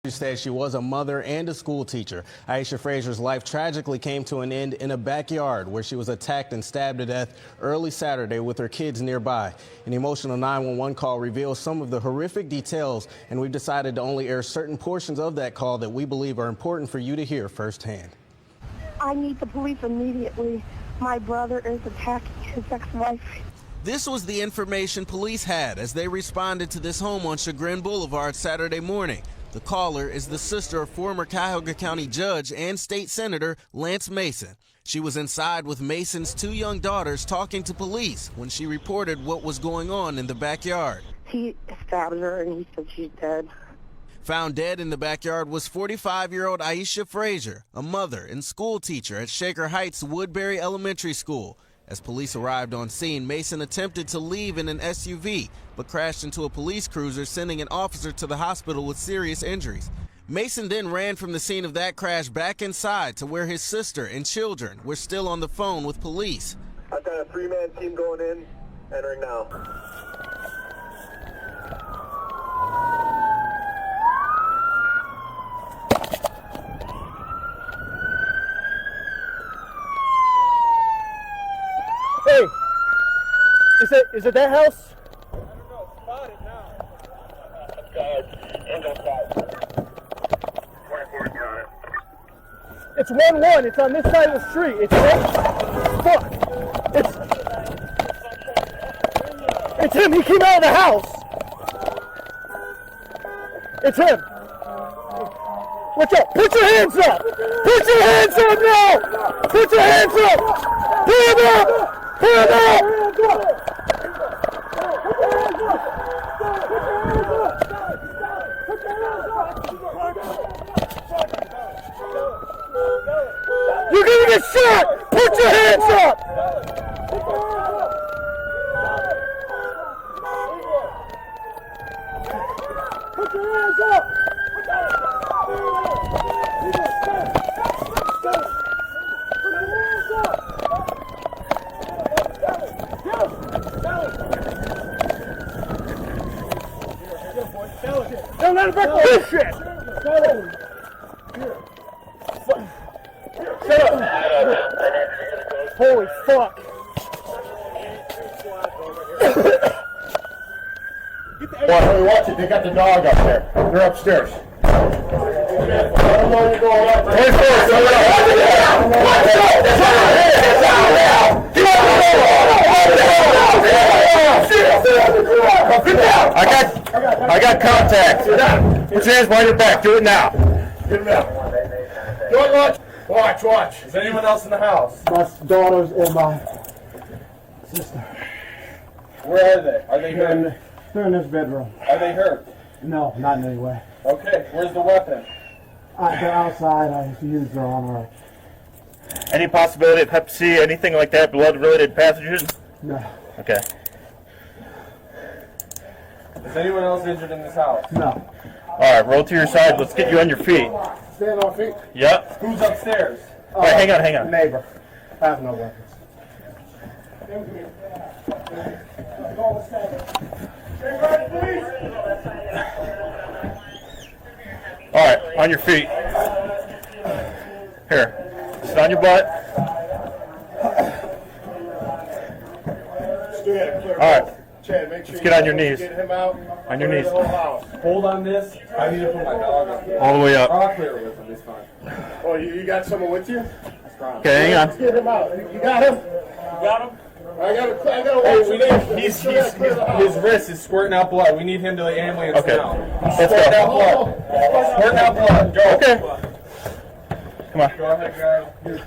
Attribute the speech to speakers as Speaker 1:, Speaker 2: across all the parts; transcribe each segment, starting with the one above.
Speaker 1: She said she was a mother and a school teacher. Aisha Fraser's life tragically came to an end in a backyard where she was attacked and stabbed to death early Saturday with her kids nearby. An emotional 911 call reveals some of the horrific details, and we've decided to only air certain portions of that call that we believe are important for you to hear firsthand.
Speaker 2: I need the police immediately. My brother is attacking his ex-wife.
Speaker 1: This was the information police had as they responded to this home on Chagrin Boulevard Saturday morning. The caller is the sister of former Cuyahoga County Judge and State Senator Lance Mason. She was inside with Mason's two young daughters talking to police when she reported what was going on in the backyard.
Speaker 2: He stabbed her and he said she's dead.
Speaker 1: Found dead in the backyard was 45-year-old Aisha Fraser, a mother and school teacher at Shaker Heights Woodbury Elementary School. As police arrived on scene, Mason attempted to leave in an SUV, but crashed into a police cruiser, sending an officer to the hospital with serious injuries. Mason then ran from the scene of that crash back inside to where his sister and children were still on the phone with police.
Speaker 3: I've got a three-man team going in, entering now.
Speaker 4: Hey, is it that house?
Speaker 3: I don't know, spot it now.
Speaker 4: It's 1-1. It's on this side of the street. It's fuck. It's him. He came out of the house. It's him. Watch out. Put your hands up. Put your hands up now. Put your hands up. Put him up. Put him up. You're gonna get shot! Put your hands up! Put your hands up! Don't let him back on this shit! Shut up! Holy fuck!
Speaker 5: Watch it, they got the dog up there. They're upstairs. I got contact. Put your hands behind your back. Do it now. Get him out. Do it, watch. Is anyone else in the house?
Speaker 4: My daughters and my sister.
Speaker 3: Where are they? Are they hurt?
Speaker 4: They're in this bedroom.
Speaker 3: Are they hurt?
Speaker 4: No, not in any way.
Speaker 3: Okay, where's the weapon?
Speaker 4: They're outside. I used her on her.
Speaker 5: Any possibility of Hep C, anything like that, blood-related pathogens?
Speaker 4: No.
Speaker 5: Okay.
Speaker 3: Is anyone else injured in this house?
Speaker 4: No.
Speaker 5: All right, roll to your side. Let's get you on your feet.
Speaker 4: Stand on feet.
Speaker 5: Yep.
Speaker 3: Who's upstairs?
Speaker 5: All right, hang on.
Speaker 4: Neighbor. I have no weapons.
Speaker 5: All right, on your feet. Here, sit on your butt. All right, let's get on your knees. On your knees.
Speaker 3: Hold on this. I need to put my dog up here.
Speaker 5: All the way up.
Speaker 3: I'll clear it with him, it's fine.
Speaker 4: Oh, you got someone with you?
Speaker 5: Okay, hang on.
Speaker 4: Get him out. You got him?
Speaker 3: Got him?
Speaker 4: I gotta watch.
Speaker 3: His wrist is squirting out blood. We need him to the ambulance
Speaker 5: Okay.
Speaker 3: now.
Speaker 5: Let's
Speaker 3: Squirting
Speaker 5: go.
Speaker 3: out blood. Squirting out blood. Go.
Speaker 5: Okay. Come on.
Speaker 3: Go ahead, guys.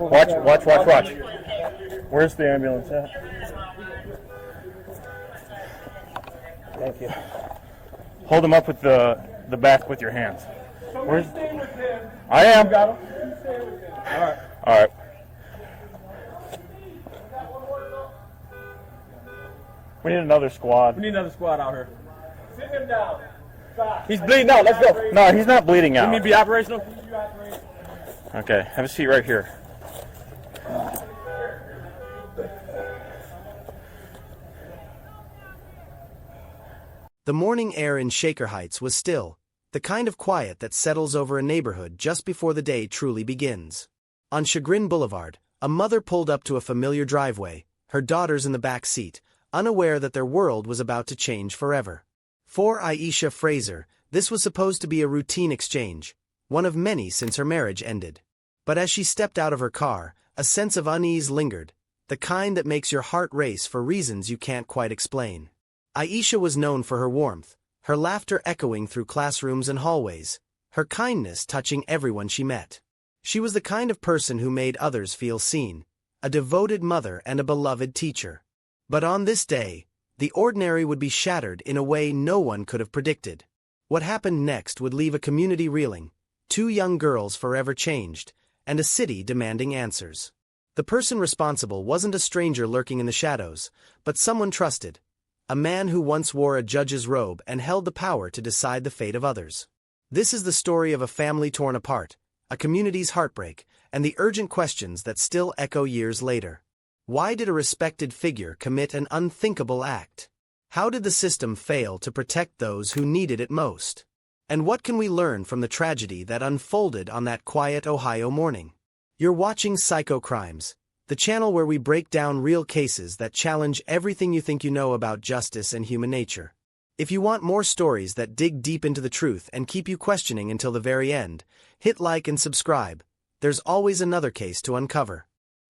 Speaker 5: Watch. Where's the ambulance at?
Speaker 4: Thank you.
Speaker 5: Hold him up with the back with your hands. Where's?
Speaker 3: Stay with him.
Speaker 5: I am.
Speaker 3: Got him? You stay with him. All right.
Speaker 5: All right. We need another squad.
Speaker 3: We need another squad out here. Sit him down. Stop.
Speaker 4: He's bleeding out. Let's go.
Speaker 5: No, he's not bleeding
Speaker 4: You need to
Speaker 5: out.
Speaker 4: be operational?
Speaker 5: Okay, have a seat right here.
Speaker 6: The morning air in Shaker Heights was still, The kind of quiet that settles over a neighborhood just before the day truly begins. On Chagrin Boulevard, a mother pulled up to a familiar driveway, her daughters in the back seat, unaware that their world was about to change forever. For Aisha Fraser, this was supposed to be a routine exchange, one of many since her marriage ended. But as she stepped out of her car, a sense of unease lingered, the kind that makes your heart race for reasons you can't quite explain. Aisha was known for her warmth, her laughter echoing through classrooms and hallways, her kindness touching everyone she met. She was the kind of person who made others feel seen, a devoted mother and a beloved teacher. But on this day, the ordinary would be shattered in a way no one could have predicted. What happened next would leave a community reeling, 2 young girls forever changed, and a city demanding answers. The person responsible wasn't a stranger lurking in the shadows, but someone trusted, a man who once wore a judge's robe and held the power to decide the fate of others. This is the story of a family torn apart, a community's heartbreak, and the urgent questions that still echo years later. Why did a respected figure commit an unthinkable act? How did the system fail to protect those who needed it most? And what can we learn from the tragedy that unfolded on that quiet Ohio morning? You're watching Psycho Crimes, the channel where we break down real cases that challenge everything you think you know about justice and human nature. If you want more stories that dig deep into the truth and keep you questioning until the very end, hit like and subscribe. There's always another case to uncover.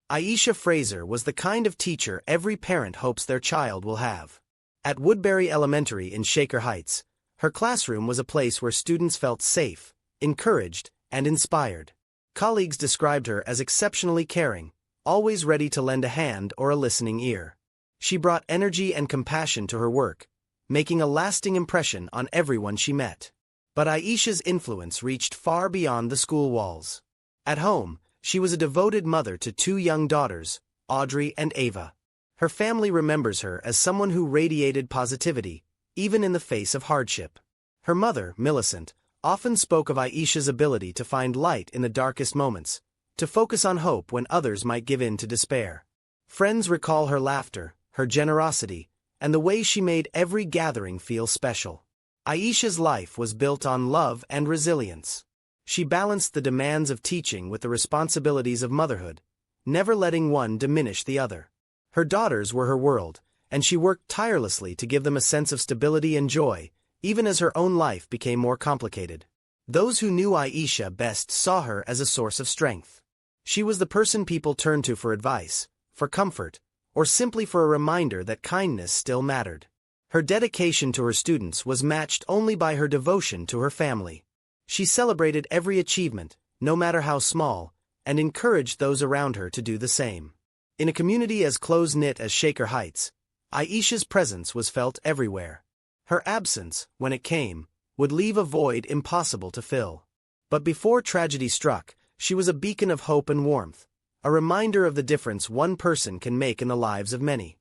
Speaker 6: Aisha Fraser was the kind of teacher every parent hopes their child will have. At Woodbury Elementary in Shaker Heights, her classroom was a place where students felt safe, encouraged, and inspired. Colleagues described her as exceptionally caring, always ready to lend a hand or a listening ear. She brought energy and compassion to her work, making a lasting impression on everyone she met. But Aisha's influence reached far beyond the school walls. At home, she was a devoted mother to 2 young daughters, Audrey and Ava. Her family remembers her as someone who radiated positivity, even in the face of hardship. Her mother, Millicent, often spoke of Aisha's ability to find light in the darkest moments, to focus on hope when others might give in to despair. Friends recall her laughter, her generosity, and the way she made every gathering feel special. Aisha's life was built on love and resilience. She balanced the demands of teaching with the responsibilities of motherhood, never letting one diminish the other. Her daughters were her world, and she worked tirelessly to give them a sense of stability and joy, even as her own life became more complicated. Those who knew Aisha best saw her as a source of strength. She was the person people turned to for advice, for comfort, or simply for a reminder that kindness still mattered. Her dedication to her students was matched only by her devotion to her family. She celebrated every achievement, no matter how small, and encouraged those around her to do the same. In a community as close-knit as Shaker Heights, Aisha's presence was felt everywhere. Her absence, when it came, would leave a void impossible to fill. But before tragedy struck, she was a beacon of hope and warmth, a reminder of the difference one person can make in the lives of many.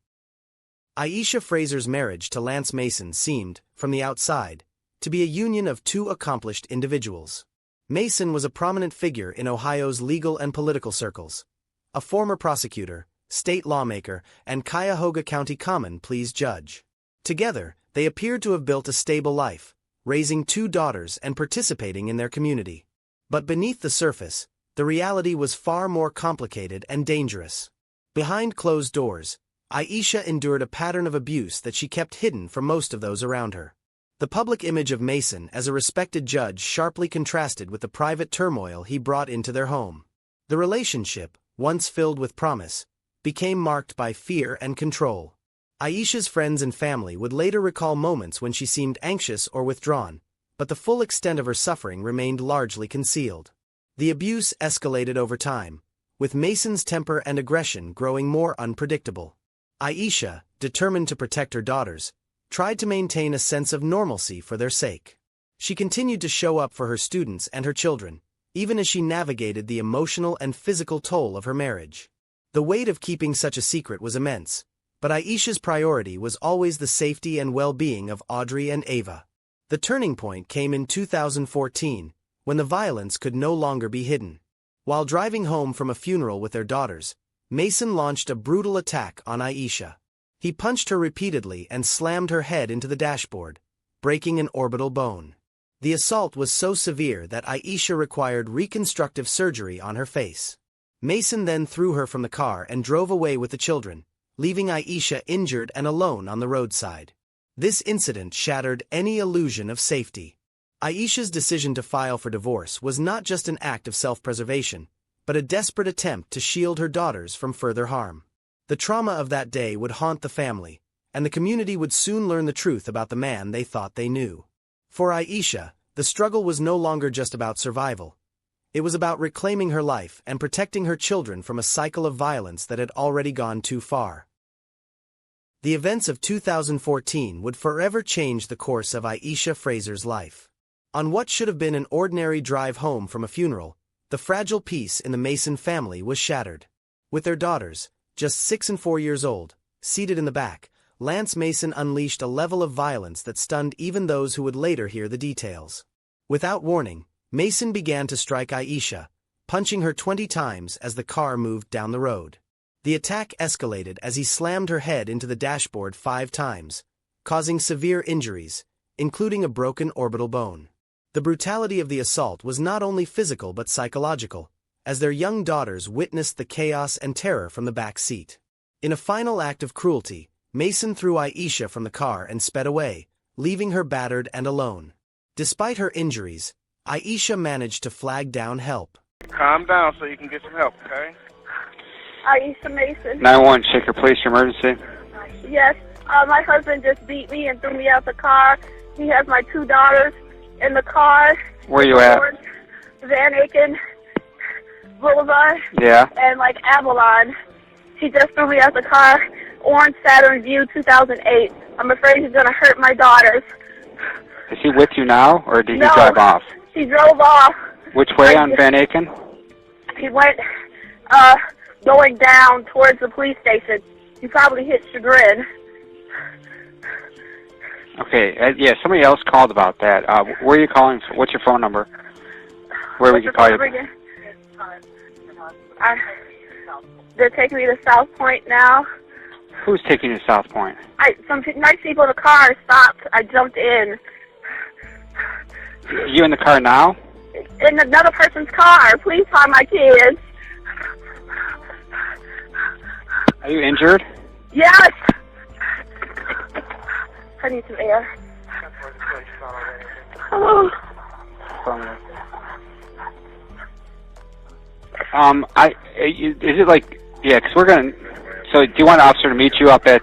Speaker 6: Aisha Fraser's marriage to Lance Mason seemed, from the outside, to be a union of 2 accomplished individuals. Mason was a prominent figure in Ohio's legal and political circles, a former prosecutor, state lawmaker, and Cuyahoga County Common Pleas judge. Together, they appeared to have built a stable life, raising 2 daughters and participating in their community. But beneath the surface, the reality was far more complicated and dangerous. Behind closed doors, Aisha endured a pattern of abuse that she kept hidden from most of those around her. The public image of Mason as a respected judge sharply contrasted with the private turmoil he brought into their home. The relationship, once filled with promise, became marked by fear and control. Aisha's friends and family would later recall moments when she seemed anxious or withdrawn, but the full extent of her suffering remained largely concealed. The abuse escalated over time, with Mason's temper and aggression growing more unpredictable. Aisha, determined to protect her daughters, tried to maintain a sense of normalcy for their sake. She continued to show up for her students and her children, even as she navigated the emotional and physical toll of her marriage. The weight of keeping such a secret was immense, but Aisha's priority was always the safety and well-being of Audrey and Ava. The turning point came in 2014, when the violence could no longer be hidden. While driving home from a funeral with their daughters, Mason launched a brutal attack on Aisha. He punched her repeatedly and slammed her head into the dashboard, breaking an orbital bone. The assault was so severe that Aisha required reconstructive surgery on her face. Mason then threw her from the car and drove away with the children, leaving Aisha injured and alone on the roadside. This incident shattered any illusion of safety. Aisha's decision to file for divorce was not just an act of self-preservation, but a desperate attempt to shield her daughters from further harm. The trauma of that day would haunt the family, and the community would soon learn the truth about the man they thought they knew. For Aisha, the struggle was no longer just about survival. It was about reclaiming her life and protecting her children from a cycle of violence that had already gone too far. The events of 2014 would forever change the course of Aisha Fraser's life. On what should have been an ordinary drive home from a funeral, the fragile peace in the Mason family was shattered. With their daughters, just 6 and 4 years old, seated in the back, Lance Mason unleashed a level of violence that stunned even those who would later hear the details. Without warning, Mason began to strike Aisha, punching her 20 times as the car moved down the road. The attack escalated as he slammed her head into the dashboard 5 times, causing severe injuries, including a broken orbital bone. The brutality of the assault was not only physical but psychological, as their young daughters witnessed the chaos and terror from the back seat. In a final act of cruelty, Mason threw Aisha from the car and sped away, leaving her battered and alone. Despite her injuries, Aisha managed to flag down help.
Speaker 7: Calm down so you can get some help, okay?
Speaker 2: Aisha Mason.
Speaker 8: 911, Shaker Police, emergency.
Speaker 2: Yes, my husband just beat me and threw me out the car. He has my 2 daughters in the car.
Speaker 8: Where you at?
Speaker 2: Van Aiken Boulevard.
Speaker 8: Yeah.
Speaker 2: And Avalon. He just threw me out the car. Orange Saturn View 2008. I'm afraid he's going to hurt my daughters.
Speaker 8: Is he with you now, or did he
Speaker 2: No,
Speaker 8: drive off?
Speaker 2: He drove off.
Speaker 8: Which way on Van Aiken?
Speaker 2: He went going down towards the police station. He probably hit Chagrin.
Speaker 8: Okay, yeah, somebody else called about that. Where are you calling? What's your phone number? Where would you call you?
Speaker 2: They're taking me to South Point now.
Speaker 8: Who's taking you to South Point?
Speaker 2: Some nice people in the car stopped. I jumped in.
Speaker 8: You in the car now?
Speaker 2: In another person's car. Please find my kids.
Speaker 8: Are you injured?
Speaker 2: Yes. I need some air. Oh.
Speaker 8: Is it like, yeah, because we're going to, so do you want an officer to meet you up at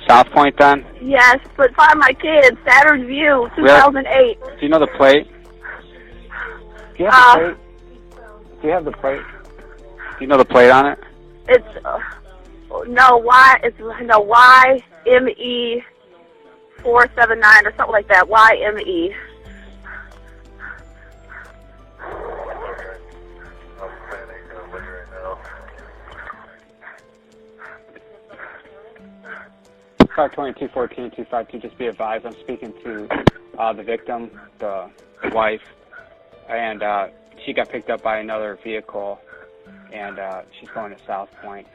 Speaker 8: South Point then?
Speaker 2: Yes, but find my kids. Saturn View, 2008.
Speaker 8: Do you know the plate? Do you have the plate? Do you have the plate? Do you know the plate on it?
Speaker 2: It's, YME 479 or something like that. YME.
Speaker 8: Car 2214-252, just be advised, I'm speaking to the victim, the wife, and she got picked up by another vehicle, and she's going to South Point.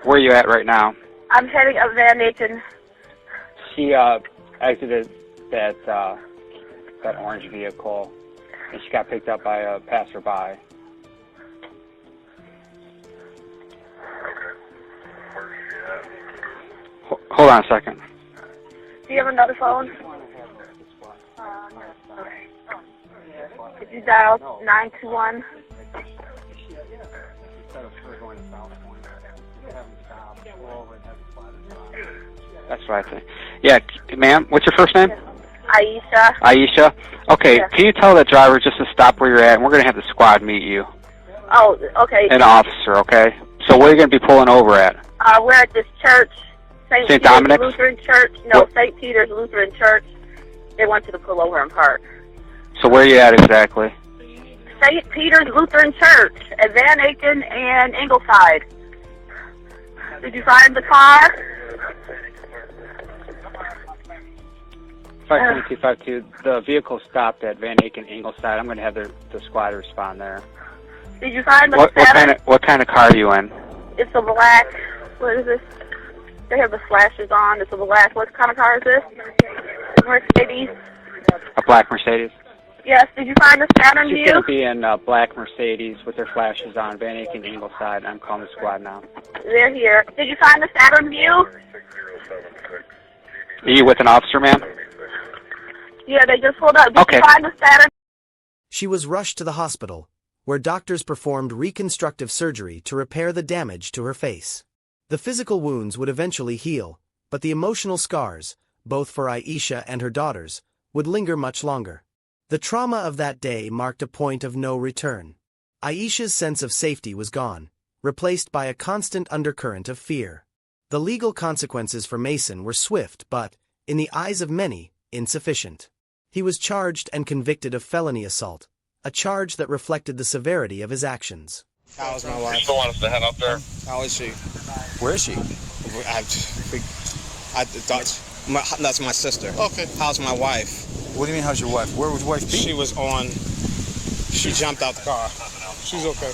Speaker 8: Where are you at right now?
Speaker 2: I'm heading up Van Aiken.
Speaker 8: She exited that orange vehicle, and she got picked up by a passerby. Hold on a second.
Speaker 2: Do you have another phone? Could you dial 921?
Speaker 8: That's what I think. Yeah, ma'am, what's your first name?
Speaker 2: Aisha.
Speaker 8: Aisha? Okay,
Speaker 2: Yeah.
Speaker 8: Can you tell the driver just to stop where you're at, and we're going to have the squad meet you.
Speaker 2: Oh, okay.
Speaker 8: An officer, okay? So where are you going to be pulling over at?
Speaker 2: We're at this church, St. Peter's
Speaker 8: Dominic's?
Speaker 2: Lutheran Church. No,
Speaker 8: What?
Speaker 2: St. Peter's Lutheran Church. They want you to pull over and park.
Speaker 8: So where are you at exactly?
Speaker 2: St. Peter's Lutheran Church at Van Aiken and Ingleside. Did you find the car?
Speaker 8: 52252, the vehicle stopped at Van Aiken Ingleside. I'm going to have the squad respond there.
Speaker 2: Did you find the
Speaker 8: What kind of car are you in?
Speaker 2: It's a black. What is this? They have the flashes on. It's a black. What kind of car is this? Mercedes.
Speaker 8: A black Mercedes.
Speaker 2: Yes, did you find the Saturn
Speaker 8: She's
Speaker 2: View?
Speaker 8: going to be in a black Mercedes with her flashes on, Van Aken, Ingleside. I'm calling the squad now.
Speaker 2: They're here. Did you find the Saturn View?
Speaker 8: Are you with an officer, ma'am?
Speaker 2: Yeah, they just pulled up. Did
Speaker 8: Okay.
Speaker 2: you find the Saturn?
Speaker 6: She was rushed to the hospital, where doctors performed reconstructive surgery to repair the damage to her face. The physical wounds would eventually heal, but the emotional scars, both for Aisha and her daughters, would linger much longer. The trauma of that day marked a point of no return. Aisha's sense of safety was gone, replaced by a constant undercurrent of fear. The legal consequences for Mason were swift but, in the eyes of many, insufficient. He was charged and convicted of felony assault, a charge that reflected the severity of his actions.
Speaker 9: How's my wife?
Speaker 7: You still want us to head up there?
Speaker 9: How is she?
Speaker 10: Where is she?
Speaker 9: That's my sister.
Speaker 10: Okay.
Speaker 9: How's my wife?
Speaker 10: What do you mean, how's your wife? Where was your wife?
Speaker 9: She jumped out the car. She's okay.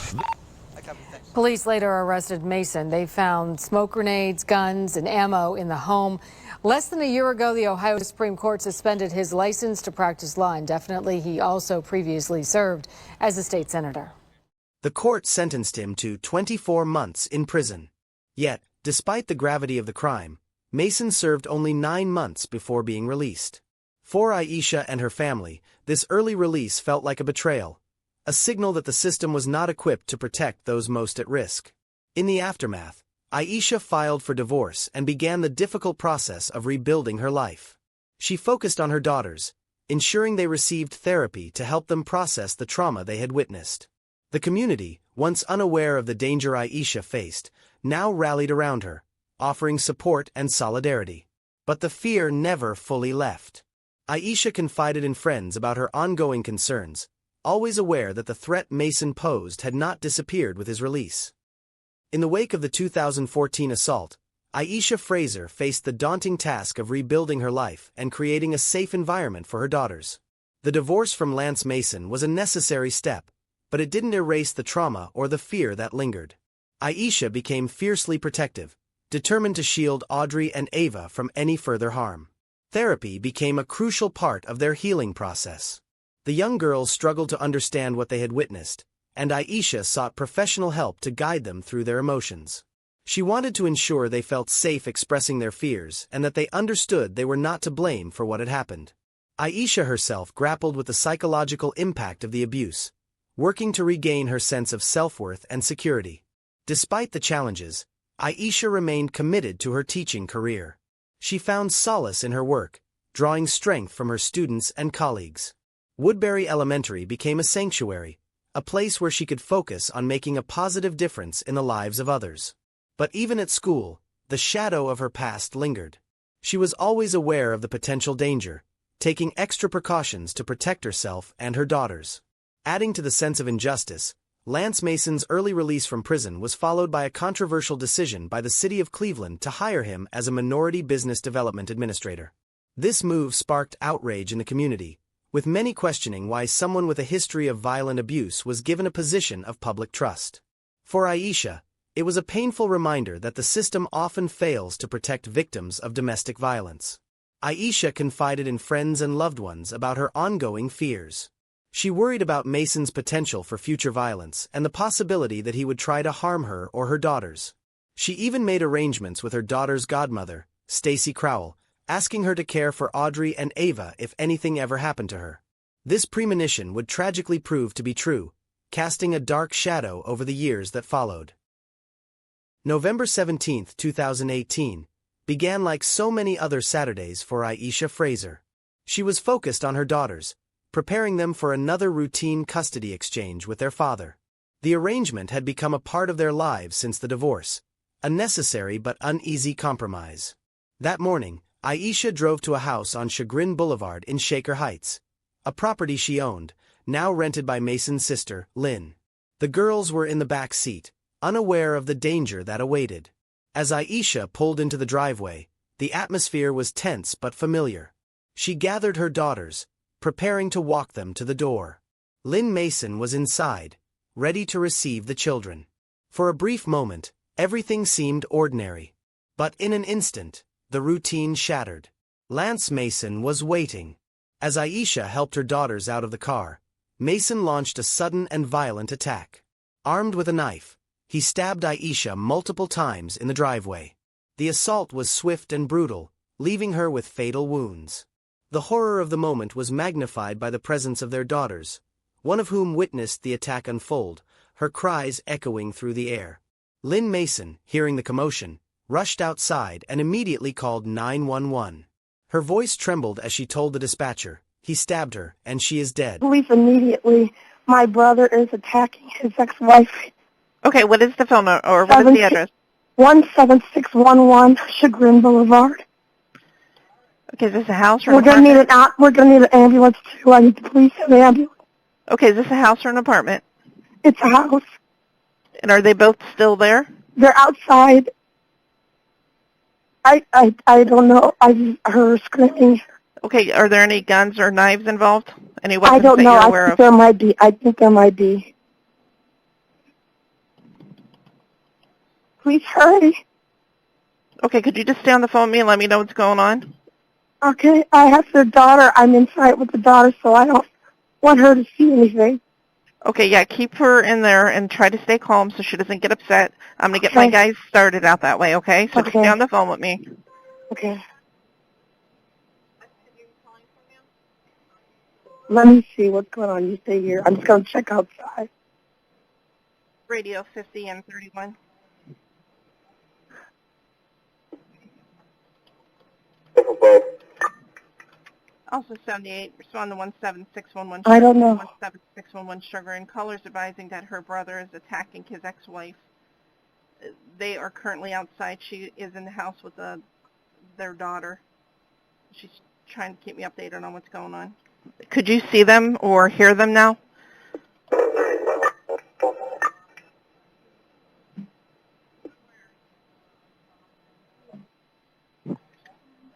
Speaker 11: Police later arrested Mason. They found smoke grenades, guns, and ammo in the home. Less than a year ago, the Ohio Supreme Court suspended his license to practice law indefinitely. He also previously served as a state senator.
Speaker 6: The court sentenced him to 24 months in prison. Yet, despite the gravity of the crime, Mason served only 9 months before being released. For Aisha and her family, this early release felt like a betrayal, a signal that the system was not equipped to protect those most at risk. In the aftermath, Aisha filed for divorce and began the difficult process of rebuilding her life. She focused on her daughters, ensuring they received therapy to help them process the trauma they had witnessed. The community, once unaware of the danger Aisha faced, now rallied around her, offering support and solidarity. But the fear never fully left. Aisha confided in friends about her ongoing concerns, always aware that the threat Mason posed had not disappeared with his release. In the wake of the 2014 assault, Aisha Fraser faced the daunting task of rebuilding her life and creating a safe environment for her daughters. The divorce from Lance Mason was a necessary step, but it didn't erase the trauma or the fear that lingered. Aisha became fiercely protective, determined to shield Audrey and Ava from any further harm. Therapy became a crucial part of their healing process. The young girls struggled to understand what they had witnessed, and Aisha sought professional help to guide them through their emotions. She wanted to ensure they felt safe expressing their fears and that they understood they were not to blame for what had happened. Aisha herself grappled with the psychological impact of the abuse, working to regain her sense of self-worth and security. Despite the challenges, Aisha remained committed to her teaching career. She found solace in her work, drawing strength from her students and colleagues. Woodbury Elementary became a sanctuary, a place where she could focus on making a positive difference in the lives of others. But even at school, the shadow of her past lingered. She was always aware of the potential danger, taking extra precautions to protect herself and her daughters. Adding to the sense of injustice, Lance Mason's early release from prison was followed by a controversial decision by the city of Cleveland to hire him as a minority business development administrator. This move sparked outrage in the community, with many questioning why someone with a history of violent abuse was given a position of public trust. For Aisha, it was a painful reminder that the system often fails to protect victims of domestic violence. Aisha confided in friends and loved ones about her ongoing fears. She worried about Mason's potential for future violence and the possibility that he would try to harm her or her daughters. She even made arrangements with her daughter's godmother, Stacy Crowell, asking her to care for Audrey and Ava if anything ever happened to her. This premonition would tragically prove to be true, casting a dark shadow over the years that followed. November 17, 2018, began like so many other Saturdays for Aisha Fraser. She was focused on her daughters, preparing them for another routine custody exchange with their father. The arrangement had become a part of their lives since the divorce, a necessary but uneasy compromise. That morning, Aisha drove to a house on Chagrin Boulevard in Shaker Heights, a property she owned, now rented by Mason's sister, Lynn. The girls were in the back seat, unaware of the danger that awaited. As Aisha pulled into the driveway, the atmosphere was tense but familiar. She gathered her daughters, preparing to walk them to the door. Lynn Mason was inside, ready to receive the children. For a brief moment, everything seemed ordinary. But in an instant, the routine shattered. Lance Mason was waiting. As Aisha helped her daughters out of the car, Mason launched a sudden and violent attack. Armed with a knife, he stabbed Aisha multiple times in the driveway. The assault was swift and brutal, leaving her with fatal wounds. The horror of the moment was magnified by the presence of their daughters, one of whom witnessed the attack unfold, her cries echoing through the air. Lynn Mason, hearing the commotion, rushed outside and immediately called 911. Her voice trembled as she told the dispatcher, "He stabbed her, and she is dead."
Speaker 12: Police immediately. My brother is attacking his ex-wife.
Speaker 13: Okay, what is the phone number, or what is the address?
Speaker 12: 17611 Chagrin Boulevard.
Speaker 13: Okay, is this a house or an
Speaker 12: We're gonna
Speaker 13: apartment?
Speaker 12: we're gonna need an ambulance too. I need the police and the ambulance.
Speaker 13: Okay, is this a house or an apartment?
Speaker 12: It's a house.
Speaker 13: And are they both still there?
Speaker 12: They're outside. I don't know. I just heard her screaming.
Speaker 13: Okay, are there any guns or knives involved? Any weapons
Speaker 12: I don't
Speaker 13: that
Speaker 12: know.
Speaker 13: you're
Speaker 12: I
Speaker 13: aware
Speaker 12: think
Speaker 13: of?
Speaker 12: there might be. I think there might be. Please hurry.
Speaker 13: Okay, could you just stay on the phone with me and let me know what's going on?
Speaker 12: Okay, I have their daughter. I'm inside with the daughter, so I don't want her to see anything.
Speaker 13: Okay, yeah, keep her in there and try to stay calm so she doesn't get upset. I'm going to get my
Speaker 12: Okay.
Speaker 13: guys started out that way, okay? So just
Speaker 12: Okay.
Speaker 13: stay on the phone with me.
Speaker 12: Okay. Let me see what's going on. You stay here. I'm just going to check outside.
Speaker 13: Radio 50 and 31. Also 78, respond to 17611.
Speaker 12: I don't know.
Speaker 13: 17611 Sugar, and callers advising that her brother is attacking his ex-wife. They are currently outside. She is in the house with their daughter. She's trying to keep me updated on what's going on. Could you see them or hear them now?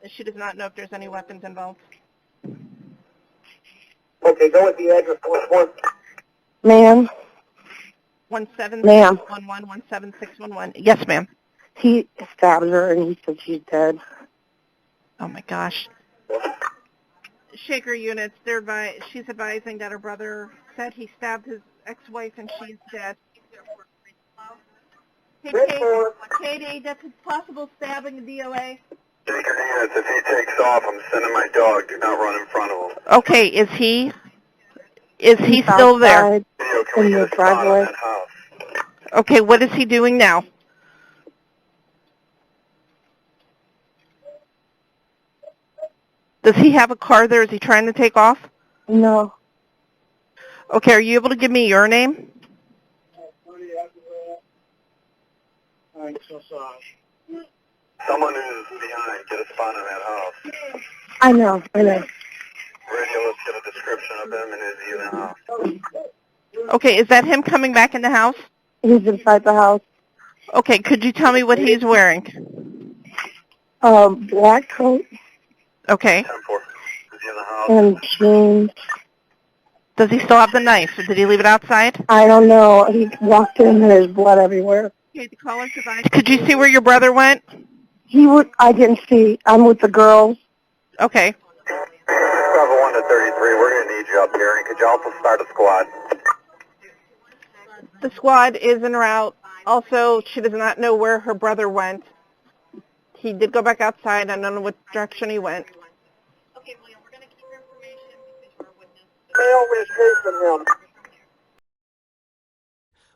Speaker 13: She does not know if there's any weapons involved.
Speaker 5: Okay, go with the address.
Speaker 12: Ma'am?
Speaker 13: 17611, 17611. Yes, ma'am.
Speaker 12: He stabbed her and he said she's dead.
Speaker 13: Oh my gosh. Shaker units, she's advising that her brother said he stabbed his ex-wife and she's dead. Hey, Katie, that's a possible stabbing in DOA.
Speaker 5: Shaker units, if he takes off, I'm sending my dog. Do not run in front of him.
Speaker 13: Okay, is he still there?
Speaker 12: Outside in the driveway.
Speaker 13: Okay, what is he doing now? Does he have a car there? Is he trying to take off?
Speaker 12: No.
Speaker 13: Okay, are you able to give me your name?
Speaker 5: I'm so sorry. Someone who's behind, get a spot in that house.
Speaker 12: I know.
Speaker 5: Radio, let's get a description of him and is he in the house?
Speaker 13: Okay, is that him coming back in the house?
Speaker 12: He's inside the house.
Speaker 13: Okay, could you tell me what he's wearing?
Speaker 12: Black coat.
Speaker 13: Okay.
Speaker 5: Is he in the house?
Speaker 12: And jeans.
Speaker 13: Does he still have the knife? Did he leave it outside?
Speaker 12: I don't know. He walked in and there's blood everywhere.
Speaker 13: Okay, the caller survived. Could you see where your brother went?
Speaker 12: I didn't see. I'm with the girls.
Speaker 13: Okay.
Speaker 5: Bravo 1 to 33, we're going to need you up here. And could you also start a squad?
Speaker 13: The squad is en route. Also, she does not know where her brother went. He did go back outside. I don't know what direction he went.
Speaker 5: Okay, William, we're going to keep your information because you're a witness. Mail was chasing him.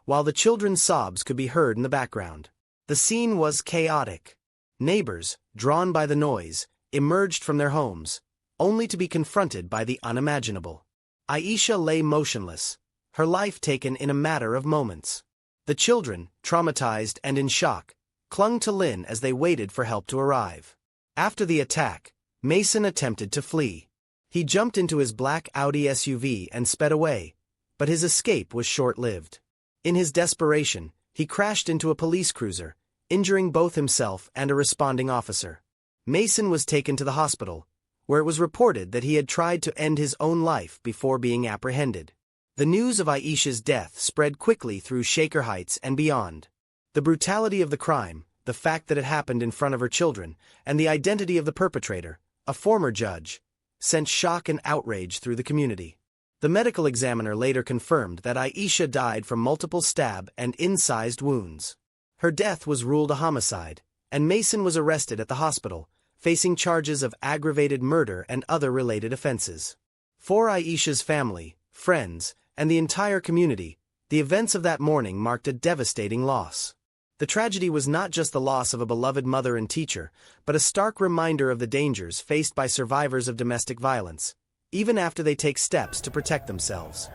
Speaker 6: While the children's sobs could be heard in the background, the scene was chaotic. Neighbors, drawn by the noise, emerged from their homes, only to be confronted by the unimaginable. Aisha lay motionless, her life taken in a matter of moments. The children, traumatized and in shock, clung to Lynn as they waited for help to arrive. After the attack, Mason attempted to flee. He jumped into his black Audi SUV and sped away, but his escape was short-lived. In his desperation, he crashed into a police cruiser, injuring both himself and a responding officer. Mason was taken to the hospital, where it was reported that he had tried to end his own life before being apprehended. The news of Aisha's death spread quickly through Shaker Heights and beyond. The brutality of the crime, the fact that it happened in front of her children, and the identity of the perpetrator, a former judge, sent shock and outrage through the community. The medical examiner later confirmed that Aisha died from multiple stab and incised wounds. Her death was ruled a homicide, and Mason was arrested at the hospital, facing charges of aggravated murder and other related offenses. For Aisha's family, friends, and the entire community, the events of that morning marked a devastating loss. The tragedy was not just the loss of a beloved mother and teacher, but a stark reminder of the dangers faced by survivors of domestic violence, even after they take steps to protect themselves.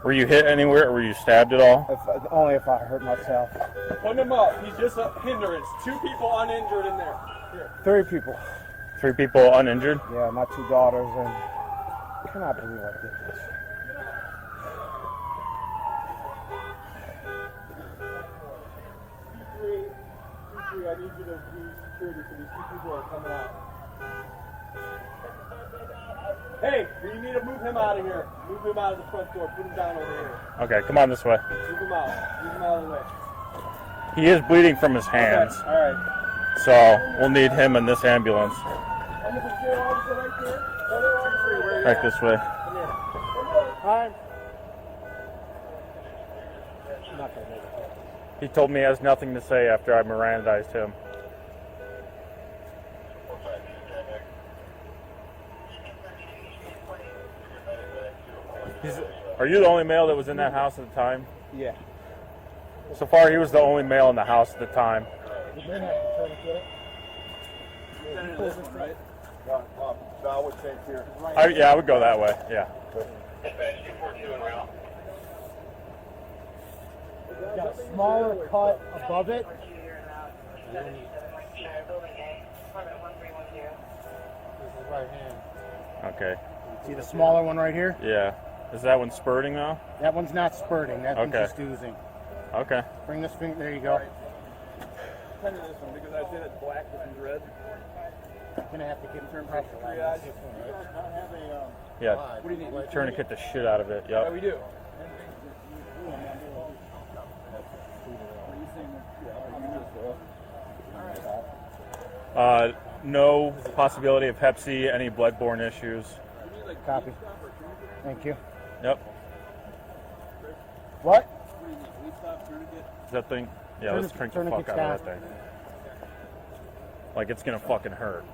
Speaker 5: Were you hit anywhere, or were you stabbed at all?
Speaker 4: Only if I hurt myself.
Speaker 3: Put him up. He's just a hindrance. 2 people uninjured in there. Here.
Speaker 4: 3 people.
Speaker 5: 3 people uninjured?
Speaker 4: Yeah, my 2 daughters, and I cannot believe I did this.
Speaker 3: I need you to do security for these 2 people are coming out. Hey, you need to move him out of here. Move him out of the front door. Put him down over here.
Speaker 5: Okay, come on this way.
Speaker 3: Move him out. Move him out of the way.
Speaker 5: He is bleeding from his hands.
Speaker 3: Okay, all right.
Speaker 5: So we'll need him in this ambulance.
Speaker 3: I'm the security officer right there.
Speaker 5: Right this way.
Speaker 3: Come here.
Speaker 4: Hi. I'm not gonna make it.
Speaker 5: He told me he has nothing to say after I Mirandized him. Are you the only male that was in that house at the time?
Speaker 4: Yeah.
Speaker 5: So far, he was the only male in the house at the time.
Speaker 4: You may have to try to get it.
Speaker 3: Right?
Speaker 4: No, I would take here.
Speaker 5: Yeah, I would go that way. Yeah.
Speaker 4: Got a smaller cut above it. Right hand.
Speaker 5: Okay.
Speaker 4: See the smaller one right here?
Speaker 5: Yeah. Is that one spurting though?
Speaker 4: That one's not spurting. That one's
Speaker 5: Okay.
Speaker 4: just oozing.
Speaker 5: Okay.
Speaker 4: Bring this finger. There you go.
Speaker 3: Kind of this one because I did it black with red.
Speaker 4: I'm gonna have to get in
Speaker 3: Pressure triage.
Speaker 5: Yeah.
Speaker 3: What do you need?
Speaker 5: Tourniquet the shit out of it.
Speaker 3: Yeah,
Speaker 5: Yep.
Speaker 3: we do.
Speaker 5: No possibility of Hep C, any bloodborne issues.
Speaker 4: Copy. Thank you.
Speaker 5: Yep.
Speaker 4: What?
Speaker 5: Is that thing? Yeah, let's crank the fuck out of that thing. Like it's gonna fucking hurt.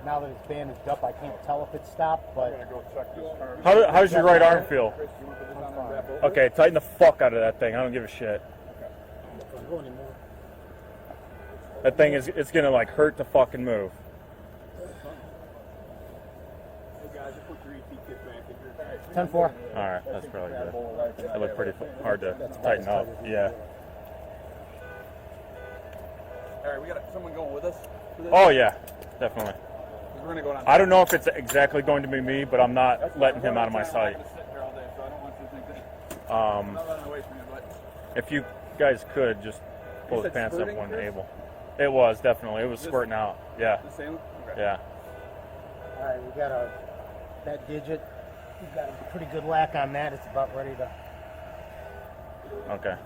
Speaker 4: Now that it's bandaged up, I can't tell if it's stopped, but...
Speaker 5: How's your right arm feel? Okay, tighten the fuck out of that thing. I don't give a shit. That thing is, it's gonna like hurt to fucking move.
Speaker 4: 10-4.
Speaker 5: Alright, that's probably good. It looked pretty hard to tighten up. Yeah.
Speaker 3: Alright, we got someone going with us?
Speaker 5: Oh yeah, definitely.
Speaker 3: We're gonna go down.
Speaker 5: I don't know if it's exactly going to be me, but I'm not letting him out of my sight. If you guys could just pull his pants up when able. It was definitely. It was squirting out. Yeah.
Speaker 3: The same? Okay.
Speaker 5: Yeah.
Speaker 4: All right, we got that digit. We've got a pretty good lack on that. It's about ready to...
Speaker 5: Okay.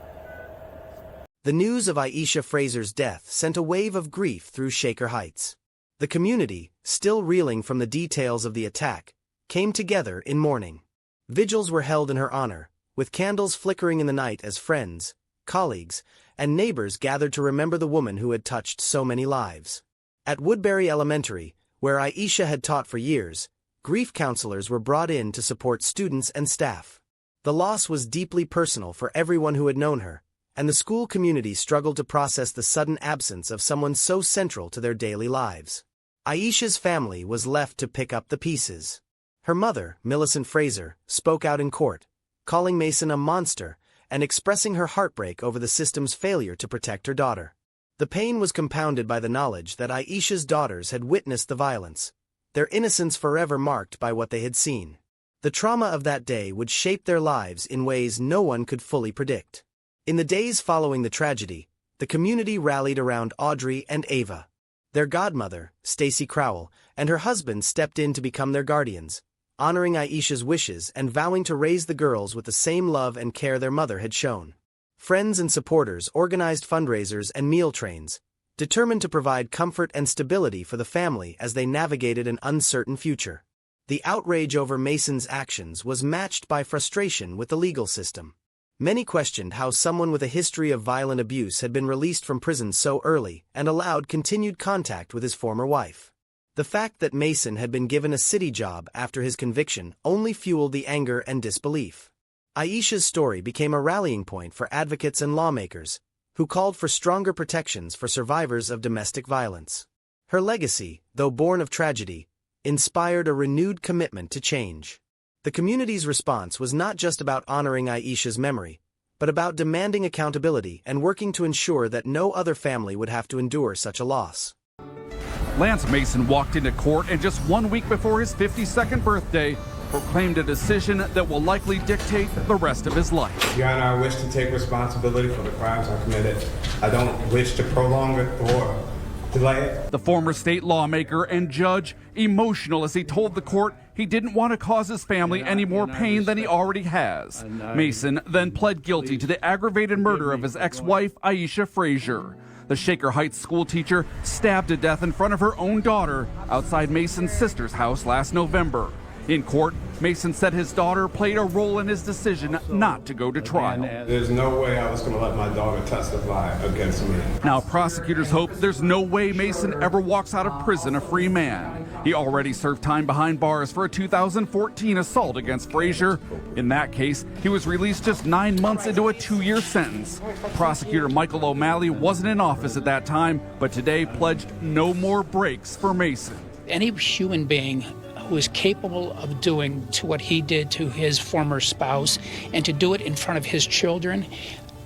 Speaker 6: The news of Aisha Fraser's death sent a wave of grief through Shaker Heights. The community, still reeling from the details of the attack, came together in mourning. Vigils were held in her honor, with candles flickering in the night as friends, colleagues, and neighbors gathered to remember the woman who had touched so many lives. At Woodbury Elementary, where Aisha had taught for years, grief counselors were brought in to support students and staff. The loss was deeply personal for everyone who had known her, and the school community struggled to process the sudden absence of someone so central to their daily lives. Aisha's family was left to pick up the pieces. Her mother, Millicent Fraser, spoke out in court, calling Mason a monster and expressing her heartbreak over the system's failure to protect her daughter. The pain was compounded by the knowledge that Aisha's daughters had witnessed the violence, their innocence forever marked by what they had seen. The trauma of that day would shape their lives in ways no one could fully predict. In the days following the tragedy, the community rallied around Audrey and Ava. Their godmother, Stacy Crowell, and her husband stepped in to become their guardians, honoring Aisha's wishes and vowing to raise the girls with the same love and care their mother had shown. Friends and supporters organized fundraisers and meal trains, determined to provide comfort and stability for the family as they navigated an uncertain future. The outrage over Mason's actions was matched by frustration with the legal system. Many questioned how someone with a history of violent abuse had been released from prison so early and allowed continued contact with his former wife. The fact that Mason had been given a city job after his conviction only fueled the anger and disbelief. Aisha's story became a rallying point for advocates and lawmakers, who called for stronger protections for survivors of domestic violence. Her legacy, though born of tragedy, inspired a renewed commitment to change. The community's response was not just about honoring Aisha's memory, but about demanding accountability and working to ensure that no other family would have to endure such a loss.
Speaker 14: Lance Mason walked into court and just 1 week before his 52nd birthday, proclaimed a decision that will likely dictate the rest of his life.
Speaker 9: Your Honor, I wish to take responsibility for the crimes I committed. I don't wish to prolong it or delay it.
Speaker 14: The former state lawmaker and judge emotional as he told the court he didn't want to cause his family any more pain than he already has. Mason then pled guilty to the aggravated murder of his ex-wife, Aisha Fraser. The Shaker Heights school teacher stabbed to death in front of her own daughter outside Mason's sister's house last November. In court, Mason said his daughter played a role in his decision not to go to trial.
Speaker 9: There's no way I was going to let my daughter testify against me.
Speaker 14: Now prosecutors hope there's no way Mason ever walks out of prison a free man. He already served time behind bars for a 2014 assault against Fraser. In that case, he was released just 9 months into a 2-year sentence. Prosecutor Michael O'Malley wasn't in office at that time, but today pledged no more breaks for Mason.
Speaker 15: Any human being who is capable of doing to what he did to his former spouse and to do it in front of his children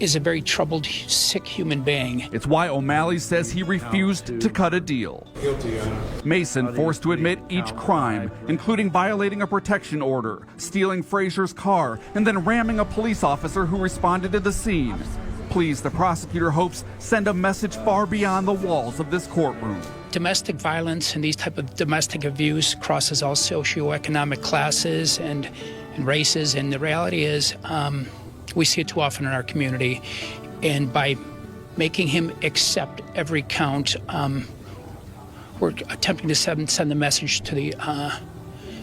Speaker 15: is a very troubled, sick human being.
Speaker 14: It's why O'Malley says he refused to cut a deal.
Speaker 9: Guilty, Honor.
Speaker 14: Mason forced to admit each crime, including violating a protection order, stealing Fraser's car, and then ramming a police officer who responded to the scene. Pleas, the prosecutor hopes, send a message far beyond the walls of this courtroom.
Speaker 15: Domestic violence and these type of domestic abuse crosses all socioeconomic classes and races, and the reality is we see it too often in our community, and by making him accept every count, we're attempting to send the message to the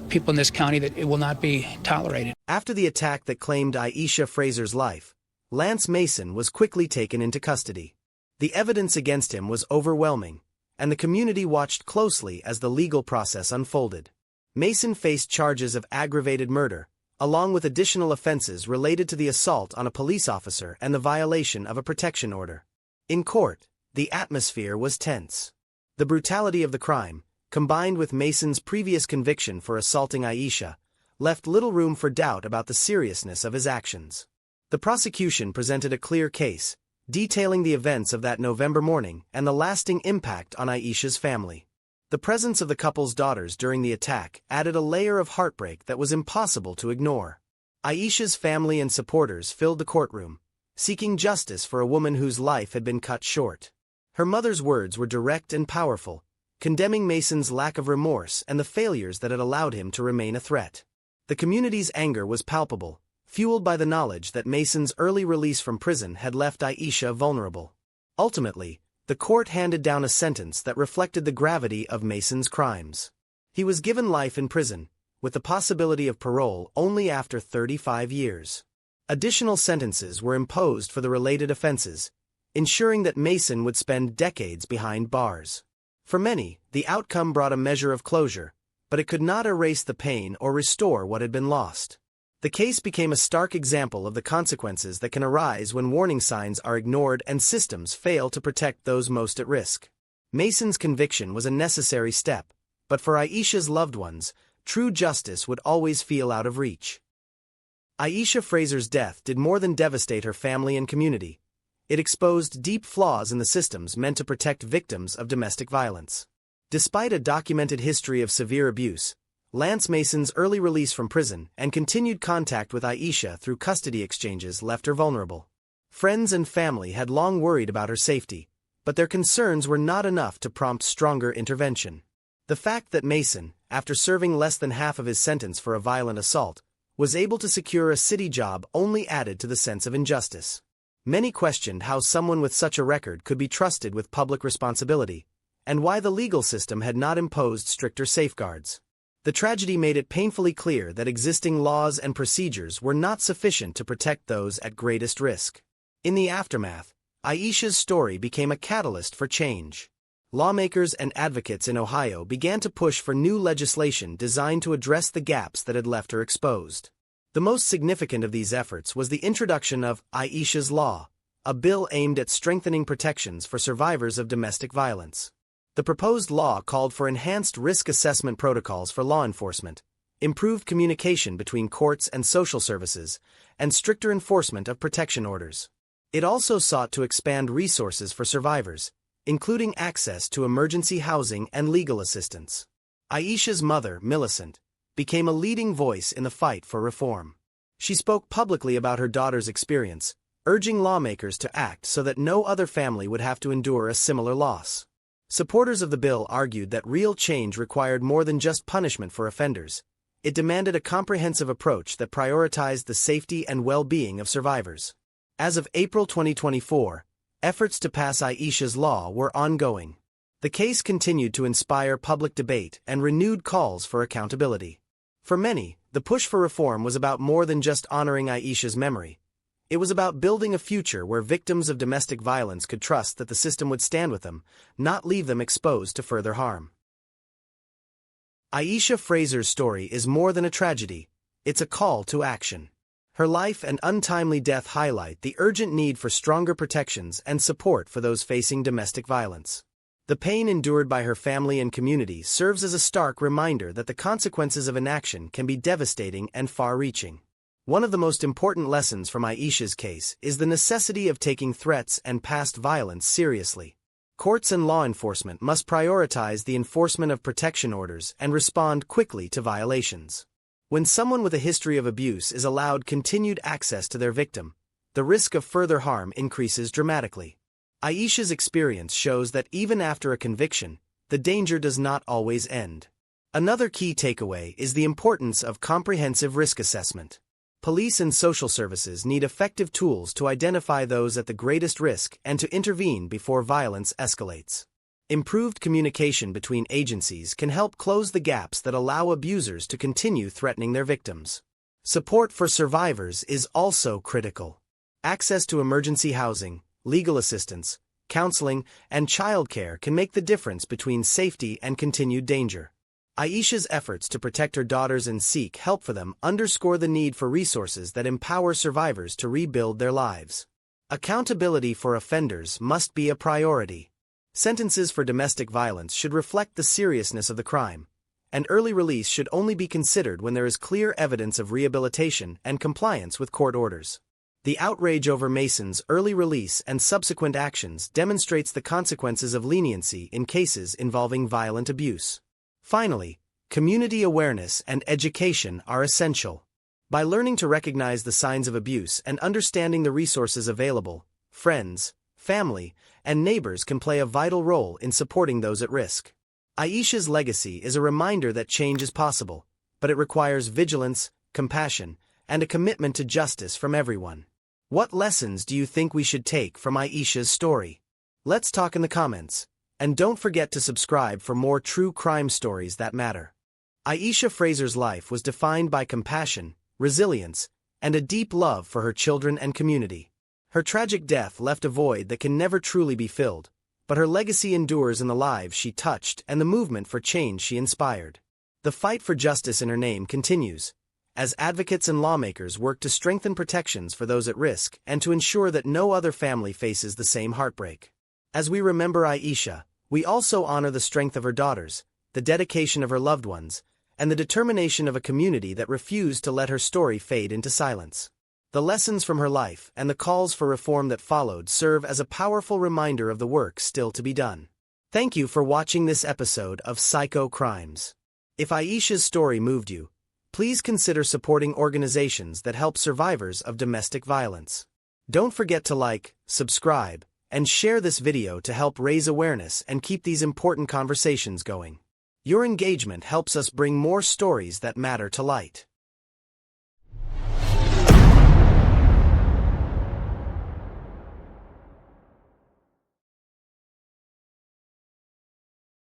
Speaker 15: people in this county that it will not be tolerated.
Speaker 6: After the attack that claimed Aisha Fraser's life, Lance Mason was quickly taken into custody. The evidence against him was overwhelming, and the community watched closely as the legal process unfolded. Mason faced charges of aggravated murder, along with additional offenses related to the assault on a police officer and the violation of a protection order. In court, the atmosphere was tense. The brutality of the crime, combined with Mason's previous conviction for assaulting Aisha, left little room for doubt about the seriousness of his actions. The prosecution presented a clear case, detailing the events of that November morning and the lasting impact on Aisha's family. The presence of the couple's daughters during the attack added a layer of heartbreak that was impossible to ignore. Aisha's family and supporters filled the courtroom, seeking justice for a woman whose life had been cut short. Her mother's words were direct and powerful, condemning Mason's lack of remorse and the failures that had allowed him to remain a threat. The community's anger was palpable, fueled by the knowledge that Mason's early release from prison had left Aisha vulnerable. Ultimately, the court handed down a sentence that reflected the gravity of Mason's crimes. He was given life in prison, with the possibility of parole only after 35 years. Additional sentences were imposed for the related offenses, ensuring that Mason would spend decades behind bars. For many, the outcome brought a measure of closure, but it could not erase the pain or restore what had been lost. The case became a stark example of the consequences that can arise when warning signs are ignored and systems fail to protect those most at risk. Mason's conviction was a necessary step, but for Aisha's loved ones, true justice would always feel out of reach. Aisha Fraser's death did more than devastate her family and community. It exposed deep flaws in the systems meant to protect victims of domestic violence. Despite a documented history of severe abuse, Lance Mason's early release from prison and continued contact with Aisha through custody exchanges left her vulnerable. Friends and family had long worried about her safety, But their concerns were not enough to prompt stronger intervention. The fact that Mason, after serving less than half of his sentence for a violent assault, was able to secure a city job only added to the sense of injustice. Many questioned how someone with such a record could be trusted with public responsibility, and why the legal system had not imposed stricter safeguards. The tragedy made it painfully clear that existing laws and procedures were not sufficient to protect those at greatest risk. In the aftermath, Aisha's story became a catalyst for change. Lawmakers and advocates in Ohio began to push for new legislation designed to address the gaps that had left her exposed. The most significant of these efforts was the introduction of Aisha's Law, a bill aimed at strengthening protections for survivors of domestic violence. The proposed law called for enhanced risk assessment protocols for law enforcement, improved communication between courts and social services, and stricter enforcement of protection orders. It also sought to expand resources for survivors, including access to emergency housing and legal assistance. Aisha's mother, Millicent, became a leading voice in the fight for reform. She spoke publicly about her daughter's experience, urging lawmakers to act so that no other family would have to endure a similar loss. Supporters of the bill argued that real change required more than just punishment for offenders. It demanded a comprehensive approach that prioritized the safety and well-being of survivors. As of April 2024, efforts to pass Aisha's Law were ongoing. The case continued to inspire public debate and renewed calls for accountability. For many, the push for reform was about more than just honoring Aisha's memory. It was about building a future where victims of domestic violence could trust that the system would stand with them, not leave them exposed to further harm. Aisha Fraser's story is more than a tragedy, it's a call to action. Her life and untimely death highlight the urgent need for stronger protections and support for those facing domestic violence. The pain endured by her family and community serves as a stark reminder that the consequences of inaction can be devastating and far-reaching. One of the most important lessons from Aisha's case is the necessity of taking threats and past violence seriously. Courts and law enforcement must prioritize the enforcement of protection orders and respond quickly to violations. When someone with a history of abuse is allowed continued access to their victim, the risk of further harm increases dramatically. Aisha's experience shows that even after a conviction, the danger does not always end. Another key takeaway is the importance of comprehensive risk assessment. Police and social services need effective tools to identify those at the greatest risk and to intervene before violence escalates. Improved communication between agencies can help close the gaps that allow abusers to continue threatening their victims. Support for survivors is also critical. Access to emergency housing, legal assistance, counseling, and childcare can make the difference between safety and continued danger. Aisha's efforts to protect her daughters and seek help for them underscore the need for resources that empower survivors to rebuild their lives. Accountability for offenders must be a priority. Sentences for domestic violence should reflect the seriousness of the crime, and early release should only be considered when there is clear evidence of rehabilitation and compliance with court orders. The outrage over Mason's early release and subsequent actions demonstrates the consequences of leniency in cases involving violent abuse. Finally, community awareness and education are essential. By learning to recognize the signs of abuse and understanding the resources available, friends, family, and neighbors can play a vital role in supporting those at risk. Aisha's legacy is a reminder that change is possible, but it requires vigilance, compassion, and a commitment to justice from everyone. What lessons do you think we should take from Aisha's story? Let's talk in the comments, and don't forget to subscribe for more true crime stories that matter. Aisha Fraser's life was defined by compassion, resilience, and a deep love for her children and community. Her tragic death left a void that can never truly be filled, but her legacy endures in the lives she touched and the movement for change she inspired. The fight for justice in her name continues, as advocates and lawmakers work to strengthen protections for those at risk and to ensure that no other family faces the same heartbreak. As we remember Aisha, we also honor the strength of her daughters, the dedication of her loved ones, and the determination of a community that refused to let her story fade into silence. The lessons from her life and the calls for reform that followed serve as a powerful reminder of the work still to be done. Thank you for watching this episode of Psycho Crimes. If Aisha's story moved you, please consider supporting organizations that help survivors of domestic violence. Don't forget to like, subscribe, and share this video to help raise awareness and keep these important conversations going. Your engagement helps us bring more stories that matter to light.